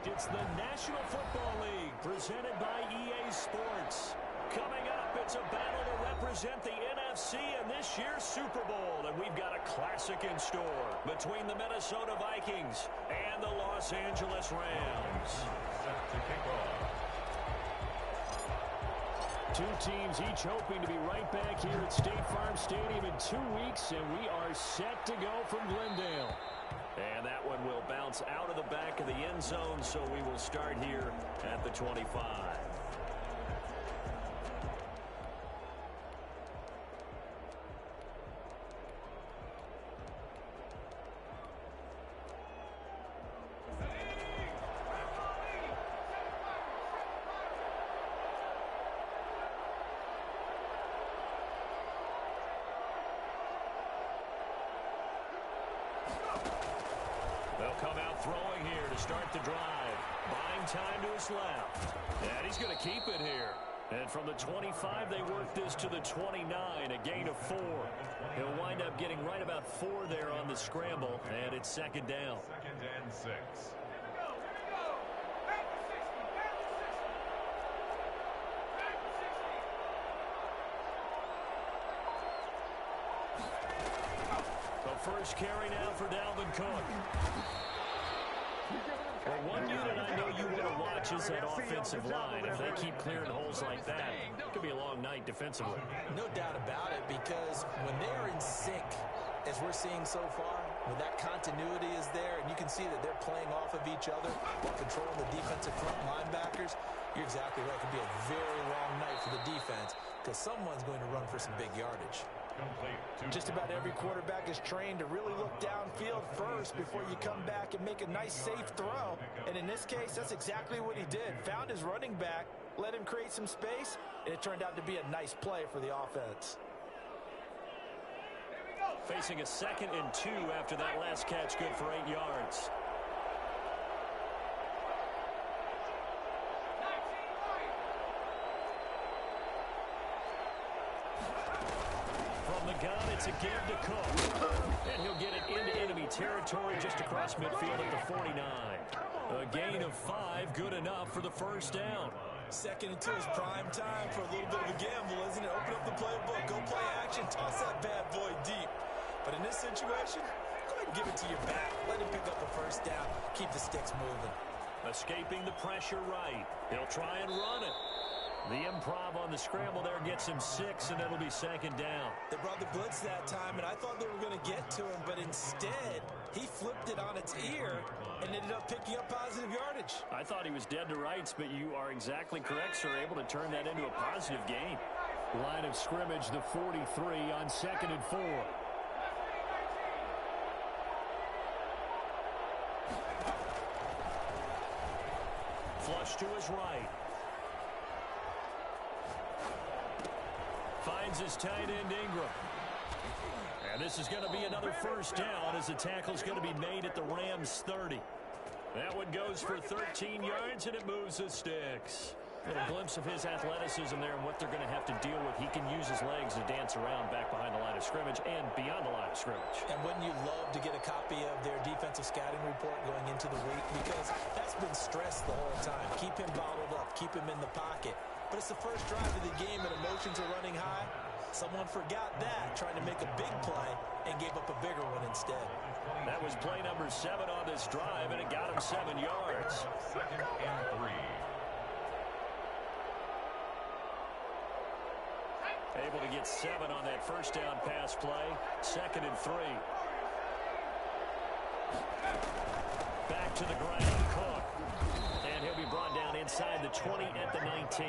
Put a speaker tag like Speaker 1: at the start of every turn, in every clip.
Speaker 1: It's the National Football League presented by EA Sports. Coming up, it's a battle to represent the NFC in this year's Super Bowl. And we've got a classic in store between the Minnesota Vikings and the Los Angeles Rams.
Speaker 2: Set to kick off.
Speaker 1: Two teams each hoping to be right back here at State Farm Stadium in 2 weeks, and we are set to go from Glendale. And that one will bounce out of the back of the end zone, so we will start here at the 25. They'll come out throwing here to start the drive. Buying time to his left. And he's going to keep it here. And from the 25, they work this to the 29, a gain of 4. He'll wind up getting right about 4 there on the scramble, and it's second down.
Speaker 2: 2nd and 6.
Speaker 1: The first carry now for Dalvin Cook. Well, one unit I know you want to watch is that offensive line. If they keep clearing holes like that, it could be a long night defensively.
Speaker 3: No doubt about it, because when they're in sync, as we're seeing so far, when that continuity is there, and you can see that they're playing off of each other while controlling the defensive front linebackers, you're exactly right. It could be a very long night for the defense because someone's going to run for some big yardage.
Speaker 4: Just about every quarterback is trained to really look downfield first before you come back and make a nice, safe throw. And in this case, that's exactly what he did. Found his running back, let him create some space, and it turned out to be a nice play for the offense.
Speaker 1: Facing a 2nd and 2 after that last catch, good for 8 yards. From the gun, it's a give to Cook. And he'll get it into enemy territory just across midfield at the 49. A gain of 5, good enough for the first down.
Speaker 3: 2nd and 2 is prime time for a little bit of a gamble, isn't it? Open up the playbook, go play action, toss that bad boy deep. But in this situation, go ahead and give it to your back. Let him pick up a first down. Keep the sticks moving.
Speaker 1: Escaping the pressure right. He'll try and run it. The improv on the scramble there gets him 6, and it'll be 2nd down.
Speaker 3: They brought the blitz that time, and I thought they were going to get to him, but instead, he flipped it on its ear and ended up picking up positive yardage.
Speaker 1: I thought he was dead to rights, but you are exactly correct, sir. Able to turn that into a positive gain. Line of scrimmage, the 43 on 2nd and 4. Flush to his right. Finds his tight end, Ingram. And this is going to be another first down as the tackle's going to be made at the Rams 30. That one goes for 13 yards, and it moves the sticks. A little glimpse of his athleticism there and what they're going to have to deal with. He can use his legs to dance around back behind the line of scrimmage and beyond the line of scrimmage.
Speaker 3: And wouldn't you love to get a copy of their defensive scouting report going into the week? Because that's been stressed the whole time. Keep him bottled up. Keep him in the pocket. But it's the first drive of the game and emotions are running high. Someone forgot that, trying to make a big play, and gave up a bigger one instead.
Speaker 1: That was play number 7 on this drive, and it got him 7 yards.
Speaker 2: 2nd and 3.
Speaker 1: Able to get 7 on that first down pass play. 2nd and 3. Back to the ground, Cook. And he'll be brought down inside the 20 at the 19.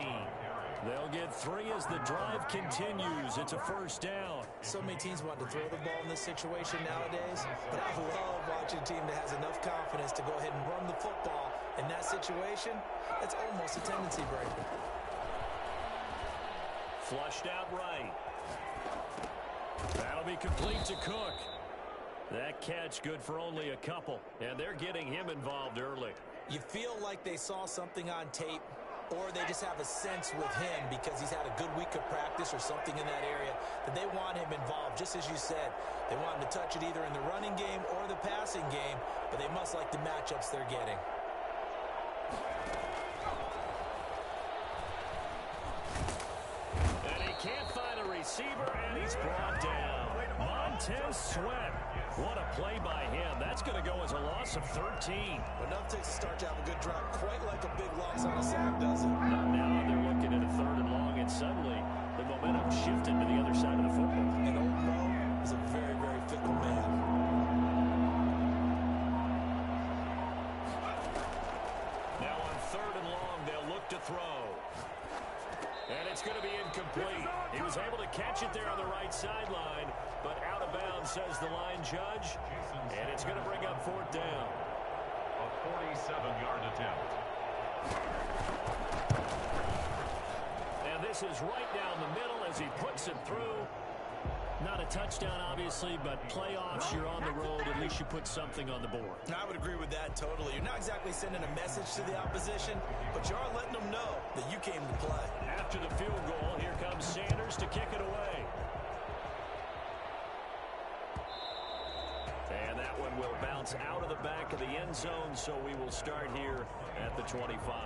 Speaker 1: They'll get 3 as the drive continues. It's a first down.
Speaker 3: So many teams want to throw the ball in this situation nowadays, but I love watching a team that has enough confidence to go ahead and run the football. In that situation, it's almost a tendency breaker.
Speaker 1: Flushed out right. That'll be complete to Cook. That catch good for only a couple, and they're getting him involved early.
Speaker 3: You feel like they saw something on tape, or they just have a sense with him because he's had a good week of practice or something in that area that they want him involved. Just as you said, they want him to touch it either in the running game or the passing game, but they must like the matchups they're getting.
Speaker 1: receiver, and he's brought down. Montez Sweat. What a play by him. That's going to go as a loss of 13.
Speaker 3: Enough takes to start to have a good drive. Quite like a big loss on a sack, does it?
Speaker 1: Now they're looking at a 3rd and long, and suddenly the momentum shifted to the other side of the football.
Speaker 3: And old Mo is a very, very fickle man.
Speaker 1: Now on 3rd and long, they'll look to throw. And it's going to be incomplete. He was able to catch it there on the right sideline, but out of bounds, says the line judge. And it's going to bring up 4th down.
Speaker 2: A 47-yard attempt.
Speaker 1: And this is right down the middle as he puts it through. Not a touchdown, obviously, but playoffs, you're on the road. At least you put something on the board.
Speaker 3: I would agree with that totally. You're not exactly sending a message to the opposition, but you are letting them know that you came to play.
Speaker 1: After the field goal, here comes Sanders to kick it away. And that one will bounce out of the back of the end zone, so we will start here at the 25.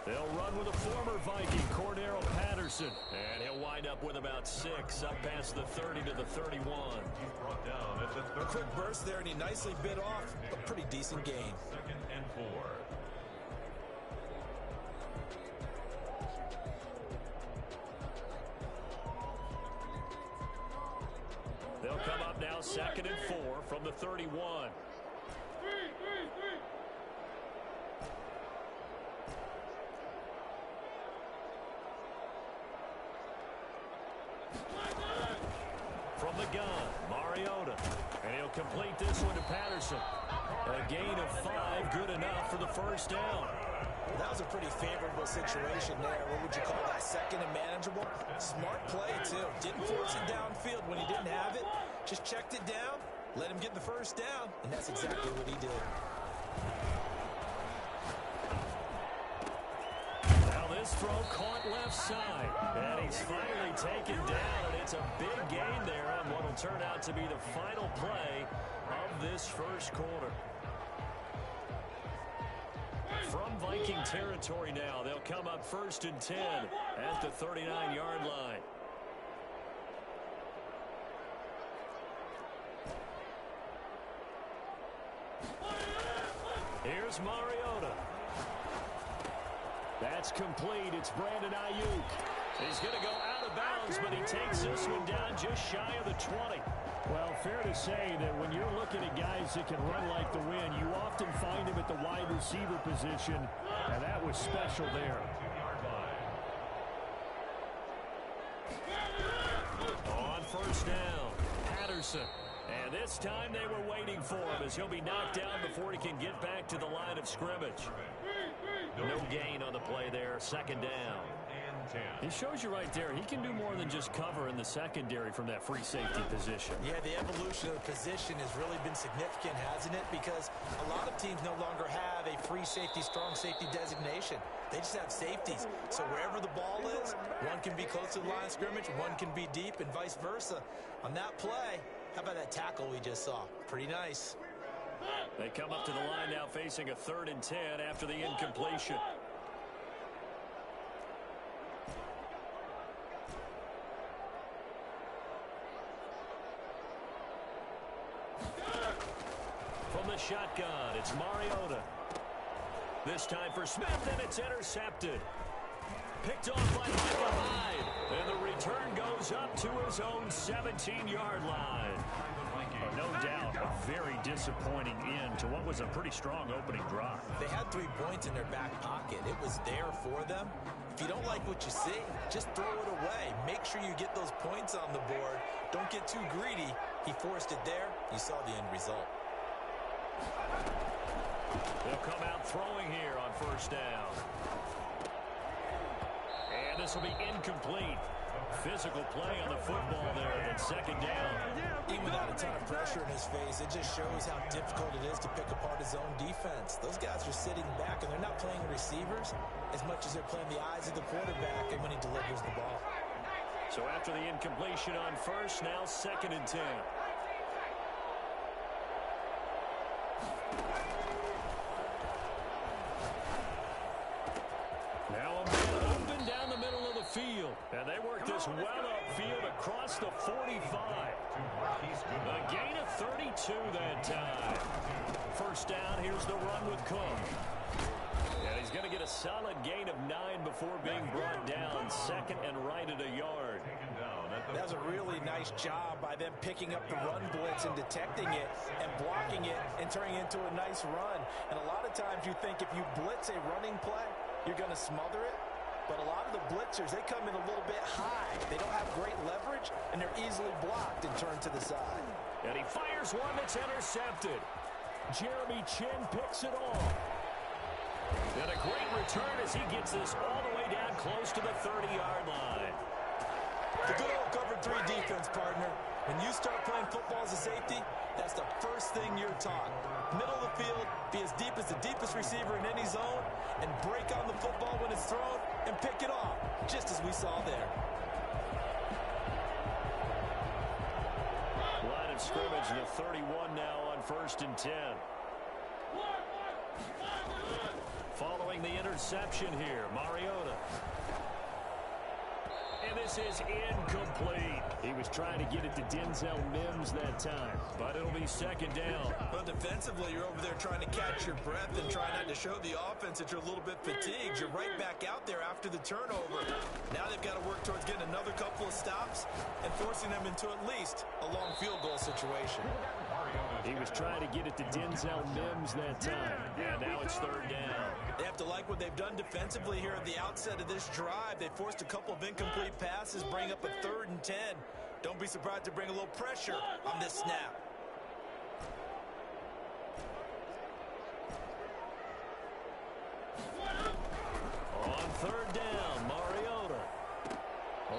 Speaker 1: They'll run with a former Viking, Cordero Patterson. And he'll wind up with about 6, up past the 30 to the 31.
Speaker 2: He's brought down at the 30.
Speaker 3: A quick burst there, and he nicely bit off a pretty decent gain.
Speaker 2: 2nd and 4.
Speaker 1: They'll come up now 2nd and 4 from the 31. From the gun, Mariota. And he'll complete this one to Patterson. A gain of 5, good enough for the 1st down.
Speaker 3: That was a pretty favorable situation there. What would you call that? 2nd and manageable? Smart play, too. Didn't force it downfield when he didn't have it. Just checked it down, let him get the 1st down, and that's exactly what he did.
Speaker 1: Now this throw caught left side. And he's finally taken down, and it's a big gain there on what will turn out to be the final play of this 1st quarter. From Viking territory now, they'll come up 1st and 10 at the 39-yard line. Here's Mariota. That's complete. It's Brandon Ayuk. He's going to go out of bounds, but he takes this one down just shy of the 20. Well, fair to say that when you're looking at guys that can run like the wind, you often find him at the wide receiver position, and that was special there.
Speaker 2: 2-yard line.
Speaker 1: On 1st down, Patterson. And this time they were waiting for him as he'll be knocked down before he can get back to the line of scrimmage. No gain on the play there, 2nd down. He shows you right there, he can do more than just cover in the secondary from that free safety position.
Speaker 3: Yeah, the evolution of the position has really been significant, hasn't it? Because a lot of teams no longer have a free safety, strong safety designation. They just have safeties. So wherever the ball is, one can be close to the line of scrimmage, one can be deep, and vice versa. On that play, how about that tackle we just saw? Pretty nice.
Speaker 1: They come up to the line now facing a 3rd and 10 after the incompletion. From the shotgun, it's Mariota. This time for Smith, and it's intercepted. Picked off by Micah Hyde. And the return goes up to his own 17-yard line. No doubt a very disappointing end to what was a pretty strong opening drive.
Speaker 3: They had 3 points in their back pocket. It was there for them. If you don't like what you see, just throw it away. Make sure you get those points on the board. Don't get too greedy. He forced it there. You saw the end result.
Speaker 1: They'll come out throwing here on 1st down. And this will be incomplete. Physical play on the football there at 2nd down.
Speaker 3: Even without a ton of pressure. pressure in his face. It just shows how difficult it is to pick apart his own defense. Those guys are sitting back, and they're not playing receivers as much as they're playing the eyes of the quarterback and when he delivers the ball.
Speaker 1: So after the incompletion on first, now 2nd and 10. Now a man open down the middle of the field. And they work this well upfield across the 45. A gain of 32 that time. First down, here's the run with Cook. And he's going to get a solid gain of 9 before being brought down. 2nd and right at a yard.
Speaker 4: That was a really nice job by them picking up the run blitz and detecting it and blocking it and turning it into a nice run. And a lot of times you think if you blitz a running play, you're going to smother it. But a lot of the blitzers, they come in a little bit high. They don't have great leverage, and they're easily blocked and turned to the side.
Speaker 1: And he fires one that's intercepted. Jeremy Chinn picks it off. And a great return as he gets this all the way down close to the 30-yard line.
Speaker 3: The good old cover 3 defense, partner. When you start playing football as a safety, that's the first thing you're taught. Middle of the field, be as deep as the deepest receiver in any zone, and break on the football when it's thrown and pick it off, just as we saw there.
Speaker 1: Line of scrimmage, the 31 now on 1st and 10. Following the interception here, Mariota. And this is incomplete. He was trying to get it to Denzel Mims that time, but it'll be 2nd down.
Speaker 3: Well, defensively, you're over there trying to catch your breath and try not to show the offense that you're a little bit fatigued. You're right back out there after the turnover. Now they've got to work towards getting another couple of stops and forcing them into at least a long field goal situation.
Speaker 1: He was trying to get it to Denzel Mims that time, and now it's 3rd down.
Speaker 3: They have to like what they've done defensively here at the outset of this drive. They forced a couple of incomplete passes, bring up a 3rd and 10. Don't be surprised to bring a little pressure on this snap.
Speaker 1: On 3rd down, Mariota.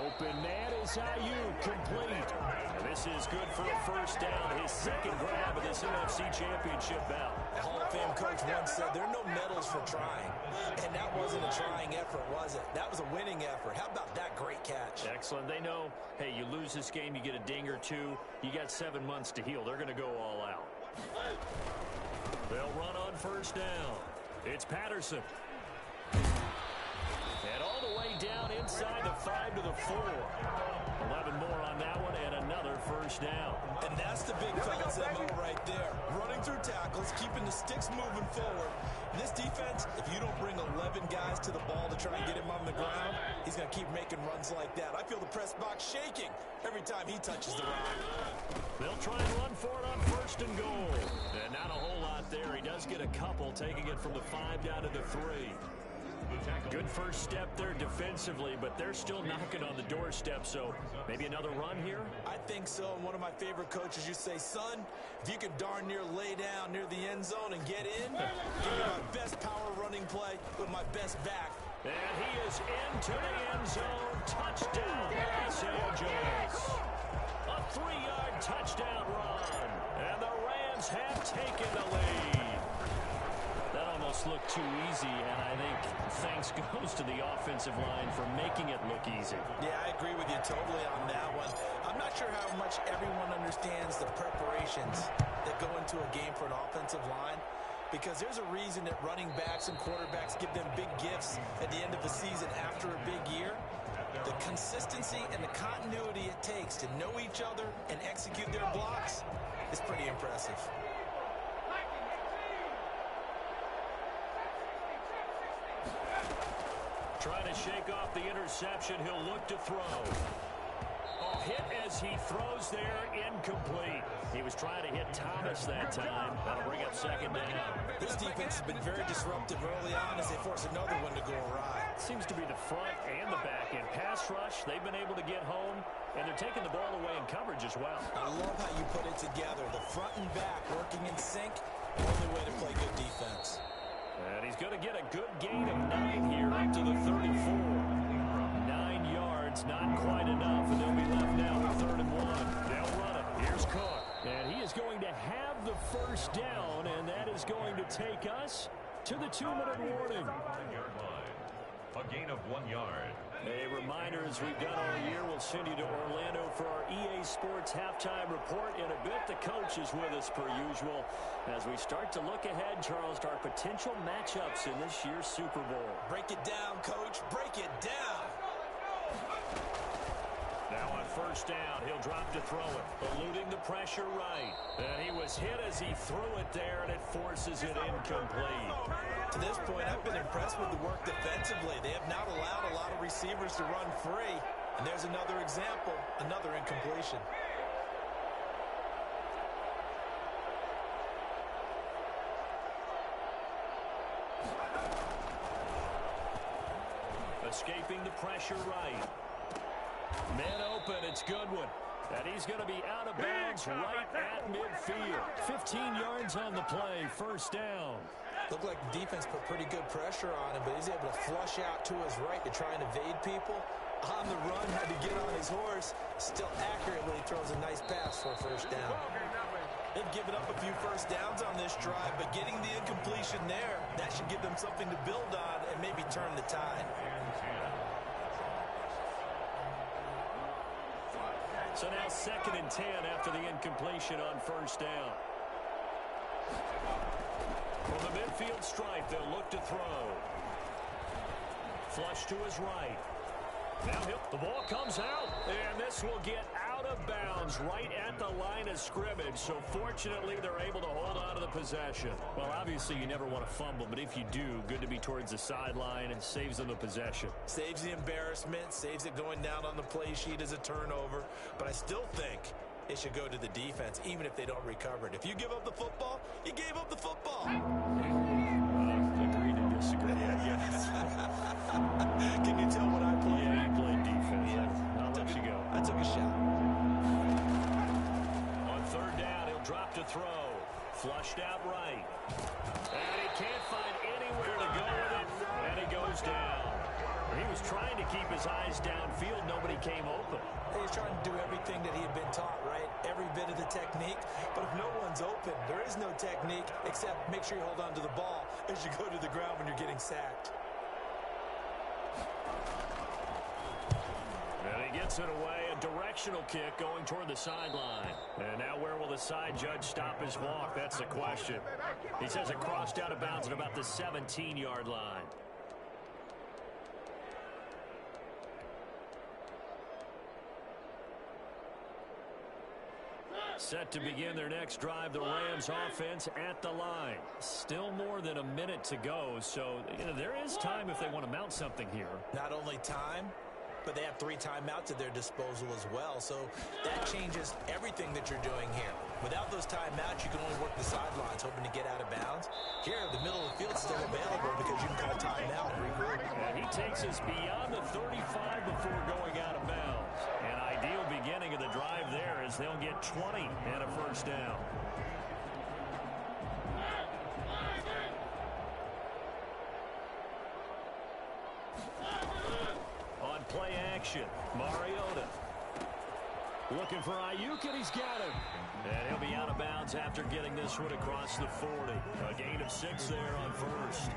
Speaker 1: Open man is Ayuk, complete. And this is good for a 1st down, his 2nd grab of this NFC Championship bout.
Speaker 3: A Hall of Fame coach once said there are no medals for trying. And that wasn't a trying effort, was it? That was a winning effort. How about that great catch?
Speaker 1: Excellent. They know, hey, you lose this game, you get a ding or 2. You got 7 months to heal. They're going to go all out. They'll run on 1st down. It's Patterson. And all the way down inside the 5 to the 4. 11 more on that one and another 1st down.
Speaker 3: And that's the big fella's MO right there. Running through tackles, keeping the sticks moving forward. This defense, if you don't bring 11 guys to the ball to try and get him on the ground, he's going to keep making runs like that. I feel the press box shaking every time he touches the rock.
Speaker 1: They'll try and run for it on 1st and goal. And not a whole lot there. He does get a couple, taking it from the 5 down to the 3. Good first step there defensively, but they're still knocking on the doorstep, so maybe another run here?
Speaker 3: I think so. And one of my favorite coaches, you say, son, if you can darn near lay down near the end zone and get in, give me my best power running play with my best back.
Speaker 1: And he is into the end zone. Touchdown, Los Angeles. A 3-yard touchdown run. And the Rams have taken the lead. That almost looked too easy, and I think thanks goes to the offensive line for making it look easy.
Speaker 3: Yeah, I agree with you totally on that one. I'm not sure how much everyone understands the preparations that go into a game for an offensive line, because there's a reason that running backs and quarterbacks give them big gifts at the end of the season after a big year. The consistency and the continuity it takes to know each other and execute their blocks is pretty impressive.
Speaker 1: Trying to shake off the interception. He'll look to throw. Oh, hit as he throws there, incomplete. He was trying to hit Thomas that time. That'll bring up 2nd down.
Speaker 3: This defense has been very disruptive early on as they force another one to go awry.
Speaker 1: Seems to be the front and the back end. Pass rush, they've been able to get home, and they're taking the ball away in coverage as well.
Speaker 3: I love how you put it together. The front and back working in sync, the only way to play good defense.
Speaker 1: And he's going to get a good gain of 9 here up to the 34. 9 yards, not quite enough, and they'll be left now with 3rd and 1. They'll run it. Here's Cook. And he is going to have the first down, and that is going to take us to the 2-minute warning.
Speaker 2: 10-yard line. A gain of 1 yard.
Speaker 1: A reminder, as we've done all year, we'll send you to Orlando for our EA Sports halftime report. In a bit, the coach is with us per usual as we start to look ahead, Charles, to our potential matchups in this year's Super Bowl.
Speaker 3: Break it down, Coach. Break it down.
Speaker 1: Now on first down, he'll drop to throw it, eluding the pressure right. And he was hit as he threw it there, and it forces it incomplete.
Speaker 3: To this point, I've been impressed with the work defensively. They have not allowed a lot of receivers to run free. And there's another example, another incompletion.
Speaker 1: Escaping the pressure right. Man open, it's Goodwin. And he's going to be out of bounds right at midfield. 15 yards on the play, first down.
Speaker 3: Looked like the defense put pretty good pressure on him, but he's able to flush out to his right to try and evade people. On the run, had to get on his horse. Still accurately throws a nice pass for a first down. They've given up a few first downs on this drive, but getting the incompletion there, that should give them something to build on and maybe turn the tide.
Speaker 1: So now 2nd and 10 after the incompletion on first down. From the midfield stripe, they'll look to throw. Flush to his right. Now the ball comes out, and this will get out of bounds right at the line of scrimmage. So fortunately, they're able to hold on to the possession. Well, obviously, you never want to fumble, but if you do, good to be towards the sideline and saves them the possession.
Speaker 3: Saves the embarrassment, saves it going down on the play sheet as a turnover. But I still think it should go to the defense, even if they don't recover it. If you give up the football, you gave up the football.
Speaker 1: Agree to disagree, I guess.
Speaker 3: Can you tell what I played?
Speaker 1: Yeah, you played defense. Yeah. I'll let you go.
Speaker 3: I took a shot.
Speaker 1: On third down, he'll drop to throw. Flushed out right. And he can't find anywhere to go with it. And he goes down. He was trying to keep his eyes downfield. Nobody came open.
Speaker 3: He was trying to do everything that he had been taught, right? Every bit of the technique. But if no one's open, there is no technique except make sure you hold on to the ball as you go to the ground when you're getting sacked.
Speaker 1: And he gets it away. A directional kick going toward the sideline. And now where will the side judge stop his walk? That's the question. He says it crossed out of bounds at about the 17-yard line. Set to begin their next drive, the Rams offense at the line. Still more than a minute to go, so there is time if they want to mount something here.
Speaker 3: Not only time, but they have 3 timeouts at their disposal as well, so that changes everything that you're doing here. Without those timeouts, you can only work the sidelines, hoping to get out of bounds. Here, the middle of the field's still available because you can call timeout and regroup.
Speaker 1: And he takes us beyond the 35 before going out of bounds. An ideal beginning of the drive there as they'll get 20 and a first down. On play action, Mariota. Looking for Ayuk, and he's got him. And he'll be out of bounds after getting this one across the 40. A gain of 6 there on first.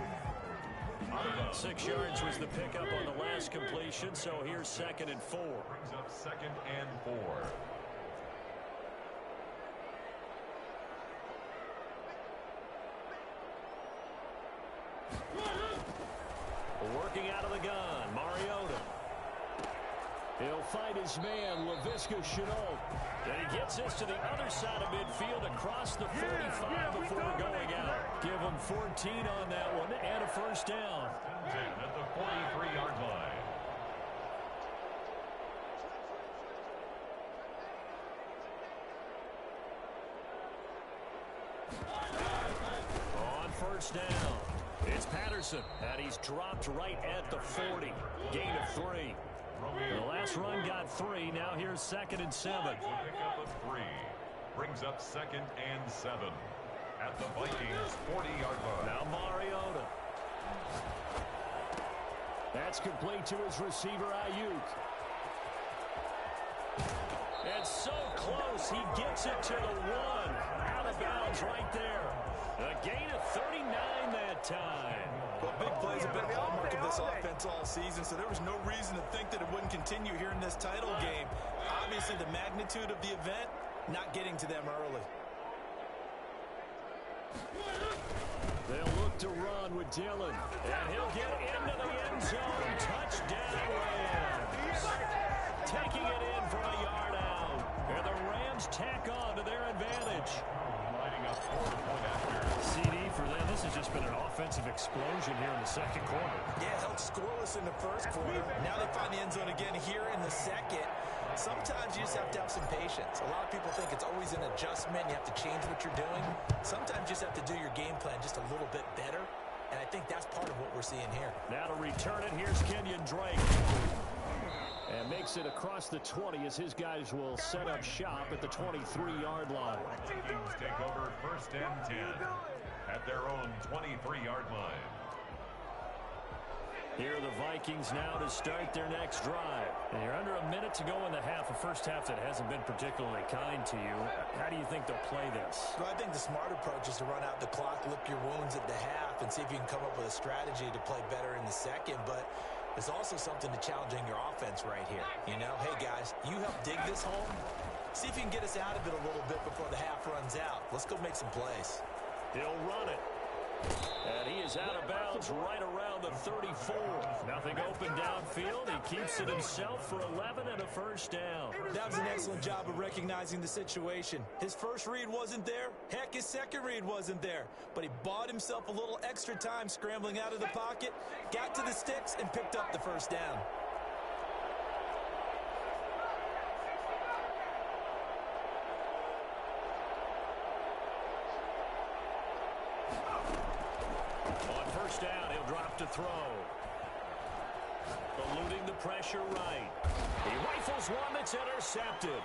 Speaker 1: 6 yards was the pickup on the last completion, so here's 2nd and 4.
Speaker 2: Brings up 2nd and 4.
Speaker 1: Working out of the gun, Mariota. He'll find his man, Laviska Shenault. And he gets this to the other side of midfield across the 45 before going out. Give him 14 on that one and a first down.
Speaker 2: 10 at the 43-yard line.
Speaker 1: On first down, it's Patterson, and he's dropped right at the 40. Gain of 3. The last run got 3. Now here's 2nd and 7.
Speaker 2: Pick up a 3. Brings up 2nd and 7. At the Vikings 40-yard line.
Speaker 1: Now Mariota. That's complete to his receiver, Ayuk. And It's so close. He gets it to the 1. Out of bounds right there. A gain of 39 that time.
Speaker 4: Well, big plays have been a hallmark of this offense all season, so there was no reason to think that it wouldn't continue here in this title game. Obviously, the magnitude of the event not getting to them early.
Speaker 1: They'll look to run with Dillon. And he'll get into the end zone. Touchdown, Rams. Taking it in from a yard out. And the Rams tack on to their advantage.
Speaker 2: Lining up for the point after.
Speaker 1: CD for them. This has just been an offensive explosion here in the second quarter.
Speaker 4: Yeah, held scoreless in the first quarter. Now they find the end zone again here in the second. Sometimes you just have to have some patience. A lot of people think it's always an adjustment. You have to change what you're doing. Sometimes you just have to do your game plan just a little bit better. And I think that's part of what we're seeing here.
Speaker 1: Now to return it, here's Kenyon Drake. And makes it across the 20 as his guys will set up shop at the 23-yard line.
Speaker 2: Vikings take over 1st and 10 at their own 23-yard line.
Speaker 1: Here are the Vikings now to start their next drive. And you're under a minute to go in the half, a first half that hasn't been particularly kind to you. How do you think they'll play this?
Speaker 3: Well, I think the smart approach is to run out the clock, lick your wounds at the half, and see if you can come up with a strategy to play better in the second. But there's also something to challenging your offense right here. You know, hey, guys, you help dig this home. See if you can get us out of it a little bit before the half runs out. Let's go make some plays.
Speaker 1: He'll run it. And he is out of bounds right around the 34. Nothing open downfield. He keeps it himself for 11 and a first down.
Speaker 3: That was an excellent job of recognizing the situation. His first read wasn't there. Heck, his second read wasn't there. But he bought himself a little extra time scrambling out of the pocket, got to the sticks, and picked up the first down.
Speaker 1: Down, he'll drop to throw. Eluding the pressure right. He rifles one that's intercepted.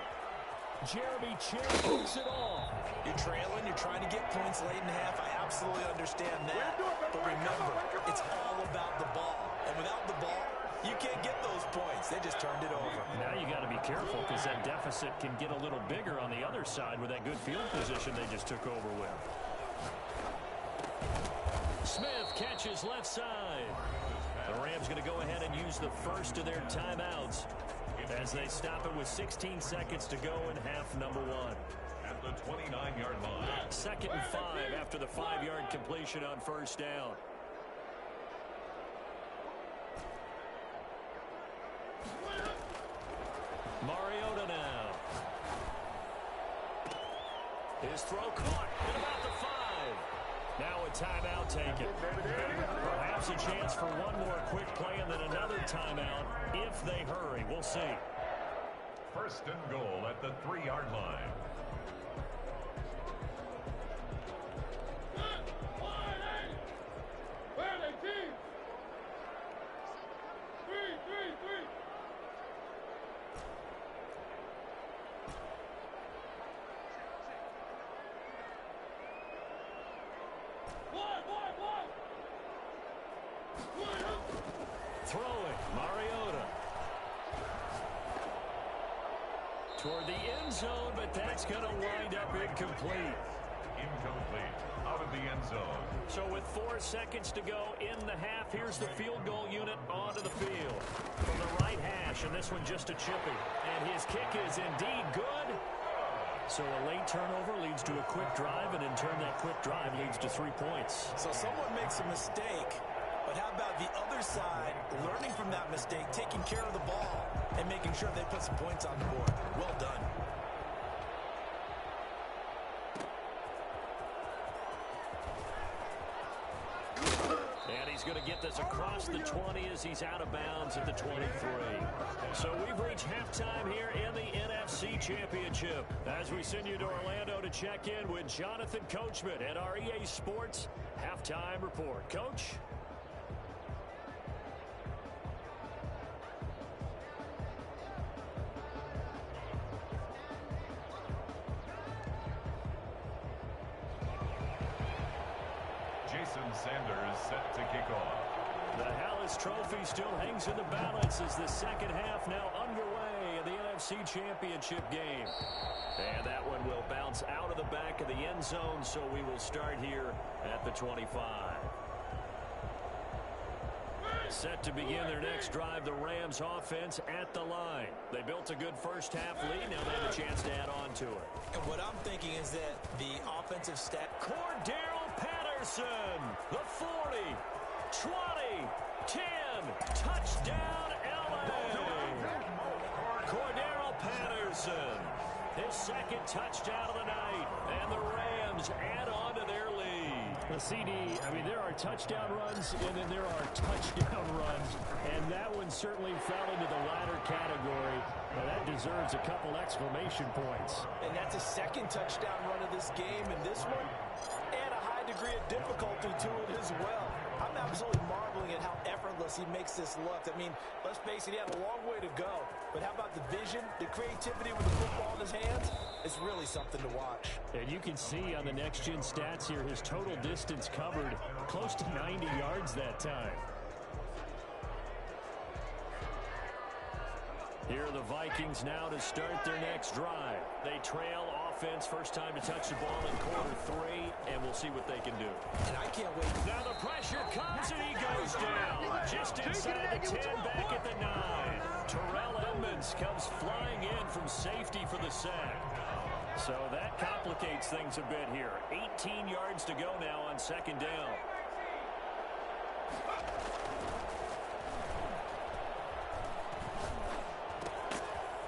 Speaker 1: Jeremy Chinn picks it off.
Speaker 3: You're trailing, you're trying to get points late in the half. I absolutely understand that. But remember, it's all about the ball. And without the ball, you can't get those points. They just turned it over.
Speaker 1: Now you got to be careful because that deficit can get a little bigger on the other side with that good field position they just took over with. Smith catches left side. The Rams going to go ahead and use the first of their timeouts as they stop it with 16 seconds to go in half number 1.
Speaker 2: At the 29-yard line.
Speaker 1: 2nd and 5 after the 5-yard completion on first down. Mariota now. His throw caught at about the 5. Now a timeout taken. Perhaps a chance for one more quick play and then another timeout if they hurry. We'll see.
Speaker 2: 1st and goal at the 3-yard line.
Speaker 1: Throwing, Mariota. Toward the end zone, but that's going to wind up incomplete.
Speaker 2: Incomplete. Out of the end zone.
Speaker 1: So with 4 seconds to go in the half, here's the field goal unit onto the field. From the right hash, and this one just a chippy. And his kick is indeed good. So a late turnover leads to a quick drive, and in turn that quick drive leads to 3 points.
Speaker 3: So someone makes a mistake, but how about the other side learning from that mistake, taking care of the ball, and making sure they put some points on the board? Well done.
Speaker 1: And he's going to get this across the 20 as he's out of bounds at the 23. So we've reached halftime here in the NFC Championship as we send you to Orlando to check in with Jonathan Coachman at our EA Sports Halftime Report. Coach?
Speaker 2: Jason Sanders set to kick off.
Speaker 1: The Hallis Trophy still hangs in the balance as the second half now underway in the NFC AFC Championship game. And that one will bounce out of the back of the end zone, so we will start here at the 25. Set to begin their next drive, the Rams offense at the line. They built a good first half lead. Now they have a chance to add on to it.
Speaker 3: And what I'm thinking is that the offensive stat.
Speaker 1: Cordarrelle Patterson, the 40, 20, 10, touchdown LA. Cordarrelle Patterson, his second touchdown of the night. And the Rams add on to their lead.
Speaker 5: The CD, I mean, there are touchdown runs, and then there are touchdown runs, and that one certainly fell into the latter category. Now, that deserves a couple exclamation points.
Speaker 4: And that's a second touchdown run of this game, and this one, and a high degree of difficulty to it as well. I'm absolutely marveling at how effortless he makes this look. I mean, let's face it, he had a long way to go. But how about the vision, the creativity with the football in his hands? It's really something to watch.
Speaker 5: And you can see on the next-gen stats here, his total distance covered close to 90 yards that time.
Speaker 1: Here are the Vikings now to start their next drive. They trail offense, first time to touch the ball in quarter 3, and we'll see what they can do.
Speaker 3: And I can't wait.
Speaker 1: Now the pressure comes, and he goes down. Just inside the 10, back at the 9. Terrell Edmunds comes flying in from safety for the sack. So that complicates things a bit here. 18 yards to go now on second down.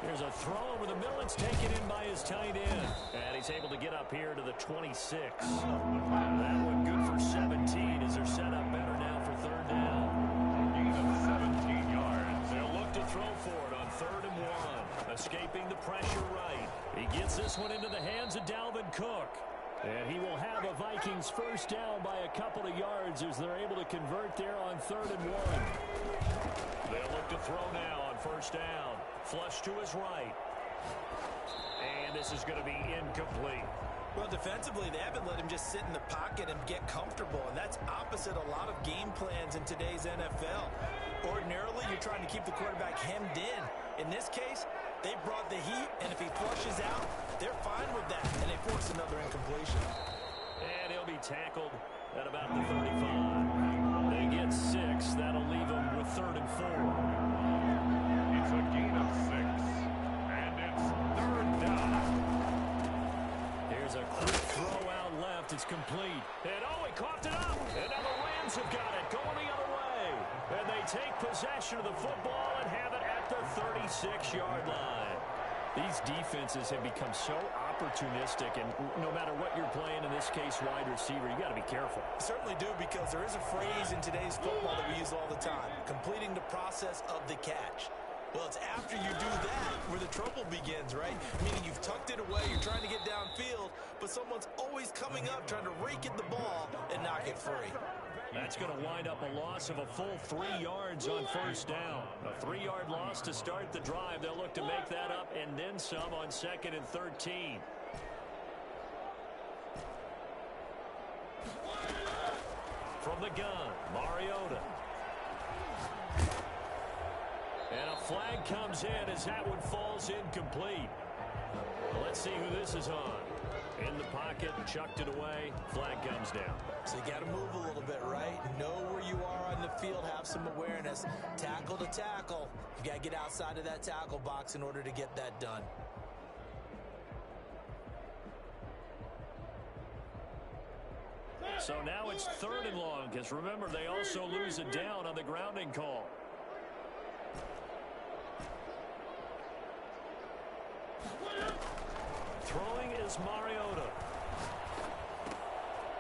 Speaker 1: Here's a throw over the middle. It's taken in by his tight end. And he's able to get up here to the 26. That one good for 17 as they're set up better now for third down.
Speaker 2: Gain of 17 yards.
Speaker 1: They'll look to throw for it on 3rd and 1. Escaping the pressure right. He gets this one into the hands of Dalvin Cook. And he will have a Vikings first down by a couple of yards as they're able to convert there on 3rd and 1. They'll look to throw now on first down. Flush to his right. And this is going to be incomplete.
Speaker 4: Well, defensively, they haven't let him just sit in the pocket and get comfortable, and that's opposite a lot of game plans in today's NFL. Ordinarily, you're trying to keep the quarterback hemmed in. In this case, they brought the heat, and if he flushes out, they're fine with that, and they force another incompletion.
Speaker 1: And he'll be tackled at about the 35. They get 6. That'll leave them with 3rd and 4.
Speaker 2: It's a gain of 6. And it's 3rd down.
Speaker 1: Here's a quick throw out left. It's complete. And oh, he coughed it up. And now the Rams have got it going the other way. And they take possession of the football and have it at the 36-yard line. These defenses have become so opportunistic, and no matter what you're playing, in this case, wide receiver, you got to be careful.
Speaker 3: Certainly do, because there is a phrase in today's football that we use all the time, completing the process of the catch. Well, it's after you do that where the trouble begins, right? Meaning you've tucked it away, you're trying to get downfield, but someone's always coming up trying to rake at the ball and knock it free.
Speaker 1: That's going to wind up a loss of a full 3 yards on first down. A 3-yard loss to start the drive. They'll look to make that up and then some on 2nd and 13. From the gun, Mariota. And a flag comes in as that one falls incomplete. Well, let's see who this is on. In the pocket, chucked it away, flag comes down.
Speaker 3: So you got to move a little bit, right? Know where you are on the field, have some awareness. Tackle to tackle. You got to get outside of that tackle box in order to get that done.
Speaker 1: So now it's 3rd and long, because remember, they also lose a down on the grounding call. Throwing is Mariota.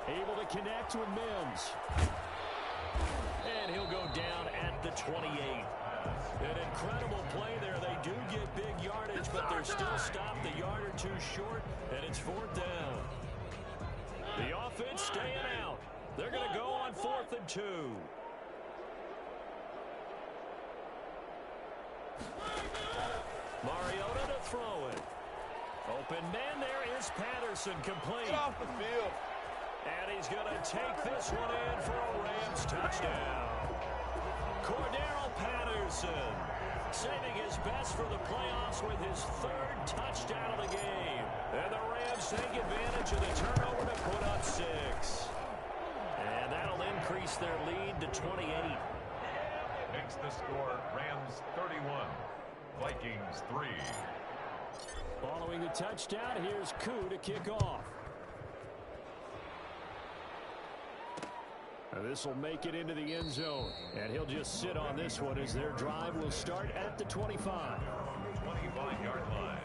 Speaker 1: Able to connect with Mims. And he'll go down at the 28. An incredible play there. They do get big yardage, but they're still stopped a yard or 2 short, and it's 4th down. The offense staying out. They're going to go on 4th and 2. Mariota to throw it. Open man, there is Patterson, complete.
Speaker 4: Get off the field.
Speaker 1: And he's going to take this one in for a Rams touchdown. Cordarrelle Patterson saving his best for the playoffs with his third touchdown of the game. And the Rams take advantage of the turnover to put up 6. And that'll increase their lead to 28.
Speaker 2: Makes the score Rams 31, Vikings 3.
Speaker 5: Following the touchdown, here's Koo to kick off. This will make it into the end zone, and he'll just sit on this one as their drive will start at the 25.
Speaker 2: 25-yard line.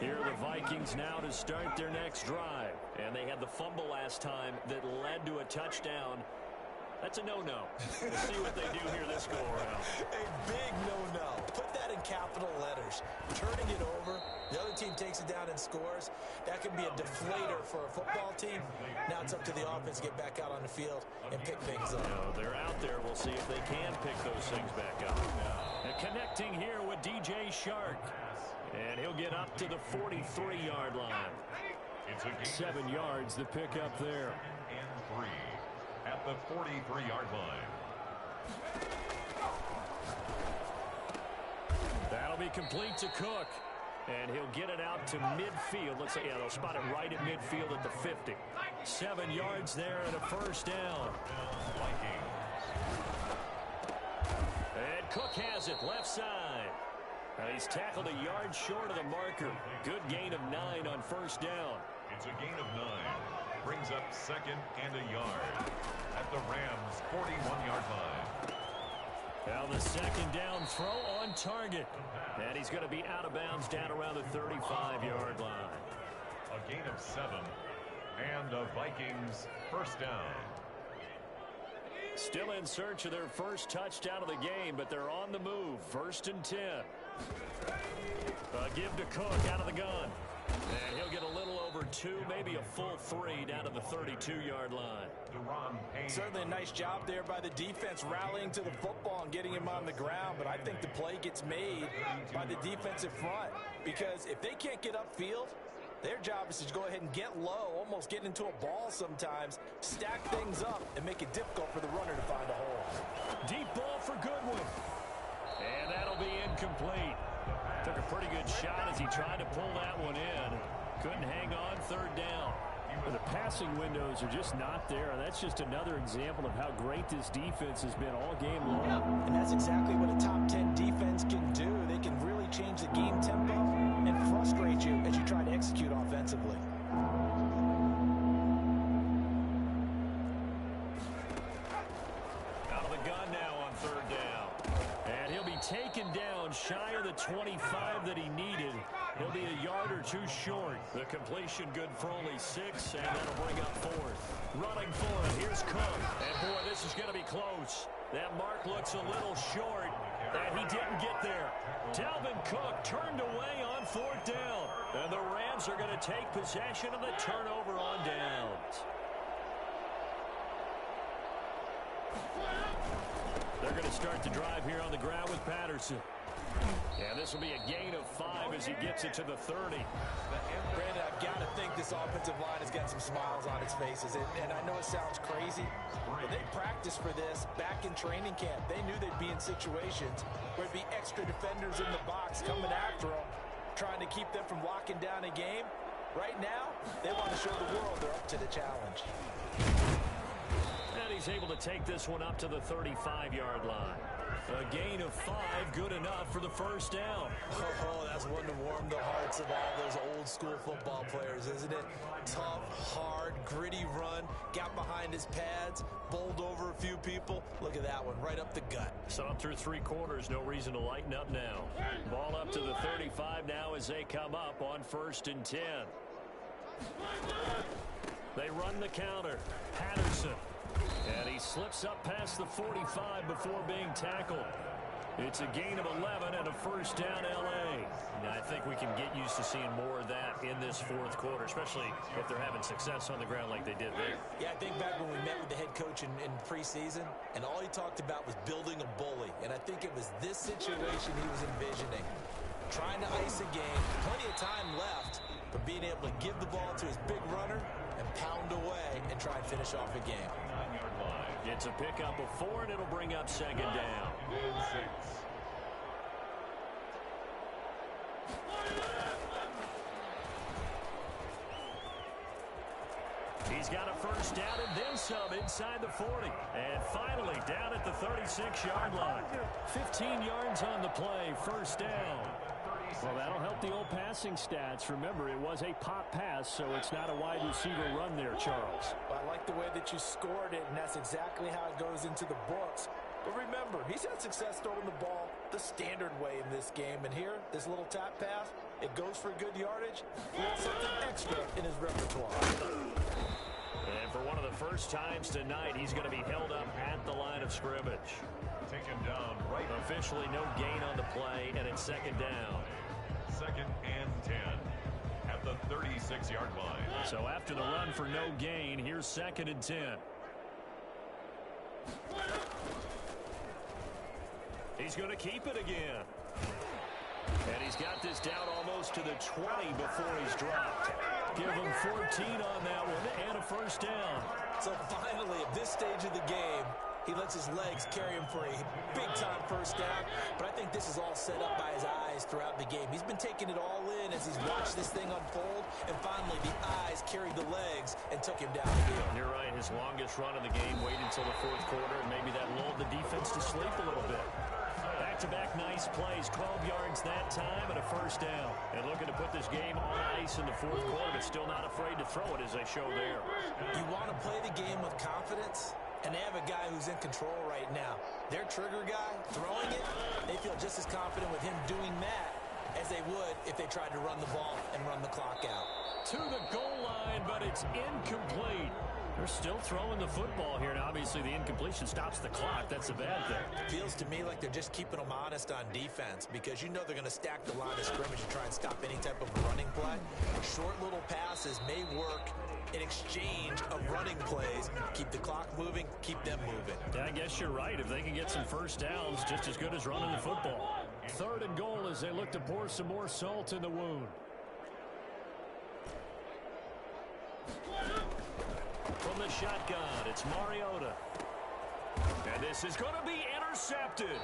Speaker 1: Here are the Vikings now to start their next drive. And they had the fumble last time that led to a touchdown. That's a no-no. We'll see what they do here this go-around.
Speaker 3: A big no-no. Put that in capital letters. Turning it over, the other team takes it down and scores. That can be a deflator for a football team. Now it's up to the offense to get back out on the field and pick things up.
Speaker 1: They're out there. We'll see if they can pick those things back up. And connecting here with DJ Shark. And he'll get up to the 43-yard line.
Speaker 5: 7 yards the pick up there.
Speaker 2: And 3 at the 43-yard line.
Speaker 1: That'll be complete to Cook. And he'll get it out to midfield. Let's say, yeah, they'll spot it right at midfield at the 50. 7 yards there and a first down. And Cook has it left side. He's tackled a yard short of the marker. Good gain of 9 on first down.
Speaker 2: It's a gain of 9. Brings up second and a yard at the Rams' 41-yard line.
Speaker 1: Now the second down throw on target. And he's going to be out of bounds down around the 35-yard line.
Speaker 2: A gain of 7 and a Vikings first down.
Speaker 1: Still in search of their first touchdown of the game, but they're on the move. 1st and 10. Give to Cook out of the gun. And he'll get a little over 2, maybe a full 3 down to the 32-yard line.
Speaker 4: Certainly a nice job there by the defense rallying to the football and getting him on the ground, but I think the play gets made by the defensive front because if they can't get upfield, their job is to go ahead and get low, almost get into a ball sometimes, stack things up, and make it difficult for the runner to find a hole.
Speaker 1: Deep ball for Goodwin. And that'll be incomplete. Took a pretty good shot as he tried to pull that one in. Couldn't hang on 3rd down.
Speaker 5: Well, the passing windows are just not there, and that's just another example of how great this defense has been all game long.
Speaker 4: And that's exactly what a top 10 defense can do. They can really change the game tempo and frustrate you as you try to execute offensively.
Speaker 1: Out of the gun now on 3rd down. And he'll be taken down shy of the 25 that he needed. He'll be a yard or 2 short. The completion good for only 6, and that'll bring up 4th. Running for it. Here's Cook. And, boy, this is going to be close. That mark looks a little short, and he didn't get there. Dalvin Cook turned away on 4th down. And the Rams are going to take possession of the turnover on downs. They're going to start the drive here on the ground with Patterson. And this will be a gain of 5 as he gets it to the 30.
Speaker 3: Brandon, I've got to think this offensive line has got some smiles on its faces. And I know it sounds crazy, but they practiced for this back in training camp. They knew they'd be in situations where it'd be extra defenders in the box coming after them, trying to keep them from locking down a game. Right now, they want to show the world they're up to the challenge.
Speaker 1: And he's able to take this one up to the 35-yard line. A gain of 5, good enough for the first down.
Speaker 3: Oh, that's one to warm the hearts of all those old-school football players, isn't it? Tough, hard, gritty run, got behind his pads, bowled over a few people. Look at that one, right up the gut.
Speaker 1: Saw him through 3 quarters, no reason to lighten up now. Ball up to the 35 now as they come up on 1st and 10. They run the counter. Patterson. And he slips up past the 45 before being tackled. It's a gain of 11 and a first down L.A. Now, I think we can get used to seeing more of that in this 4th quarter, especially if they're having success on the ground like they did there.
Speaker 3: Yeah, I think back when we met with the head coach in preseason, and all he talked about was building a bully. And I think it was this situation he was envisioning. Trying to ice a game, plenty of time left, but being able to give the ball to his big runner and pound away and try and finish off a game.
Speaker 2: 9-yard line.
Speaker 1: It's a pickup of 4, and it'll bring up second down.
Speaker 2: And 6.
Speaker 1: He's got a first down and then some inside the 40. And finally down at the 36-yard line. 15 yards on the play, first down.
Speaker 5: Well, that'll help the old passing stats. Remember, it was a pop pass, so it's not a wide receiver run there, Charles.
Speaker 4: I like the way that you scored it, and that's exactly how it goes into the books. But remember, he's had success throwing the ball the standard way in this game. And here, this little tap pass, it goes for good yardage. He has something extra in his repertoire.
Speaker 1: And for one of the first times tonight, he's going to be held up at the line of scrimmage.
Speaker 2: Taken down right.
Speaker 1: Officially no gain on the play, and it's second down.
Speaker 2: 2nd and 10 at the 36-yard line.
Speaker 1: So after the run for no gain, here's 2nd and 10. He's going to keep it again. And he's got this down almost to the 20 before he's dropped. Give him 14 on that one and a first down.
Speaker 3: So finally, at this stage of the game, he lets his legs carry him for a big-time first down. But I think this is all set up by his eyes throughout the game. He's been taking it all in as he's watched this thing unfold. And finally, the eyes carried the legs and took him downfield.
Speaker 1: You're right. His longest run of the game waited until the 4th quarter, and maybe that lulled the defense to sleep a little bit. Back-to-back nice plays, 12 yards that time and a first down. And looking to put this game on ice in the 4th quarter, but still not afraid to throw it as they show there.
Speaker 3: You want to play the game with confidence, and they have a guy who's in control right now. Their trigger guy, throwing it, they feel just as confident with him doing that as they would if they tried to run the ball and run the clock out.
Speaker 1: To the goal line, but it's incomplete. They're still throwing the football here, and obviously the incompletion stops the clock. That's a bad thing.
Speaker 3: Feels to me like they're just keeping them honest on defense because you know they're going to stack the line of scrimmage and try and stop any type of running play. Short little passes may work in exchange of running plays. Keep the clock moving, keep them moving.
Speaker 1: Yeah, I guess you're right. If they can get some first downs, just as good as running the football. 3rd and goal as they look to pour some more salt in the wound. From the shotgun, it's Mariota. And this is going to be intercepted.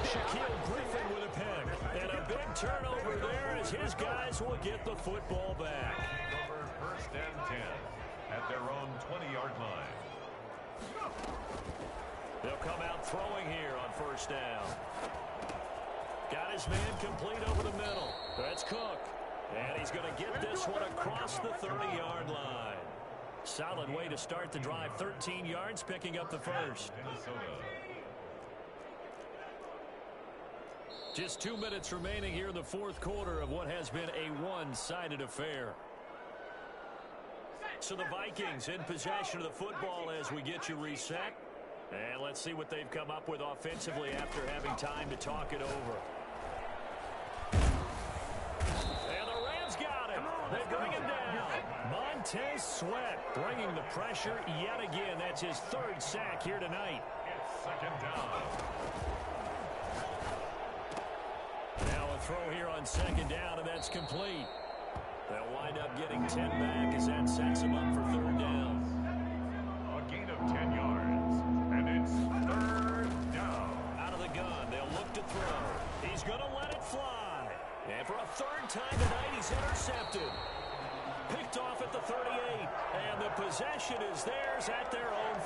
Speaker 1: Shaquille Griffin with a pick. And a big turnover there as his guys will get the football back.
Speaker 2: Over 1st and 10 at their own 20-yard line.
Speaker 1: They'll come out throwing here on first down. Got his man complete over the middle. That's Cook. And he's going to get this one across the 30-yard line. Solid way to start the drive. 13 yards, picking up the first.
Speaker 2: Minnesota.
Speaker 1: Just 2 minutes remaining here in the 4th quarter of what has been a one-sided affair. So the Vikings in possession of the football as we get you reset. And let's see what they've come up with offensively after having time to talk it over. And the Rams got him. They bring him down. Montez Sweat bringing the pressure yet again. That's his 3rd sack here tonight.
Speaker 2: It's 2nd down.
Speaker 1: Now a throw here on 2nd down, and that's complete. They'll wind up getting 10 back as that sets them up for 3rd down.
Speaker 2: A gain of 10 yards, and it's 3rd down.
Speaker 1: Out of the gun, they'll look to throw. He's going to let it fly. And for a 3rd time tonight, he's intercepted. Picked off at the 38, and the possession is theirs at their own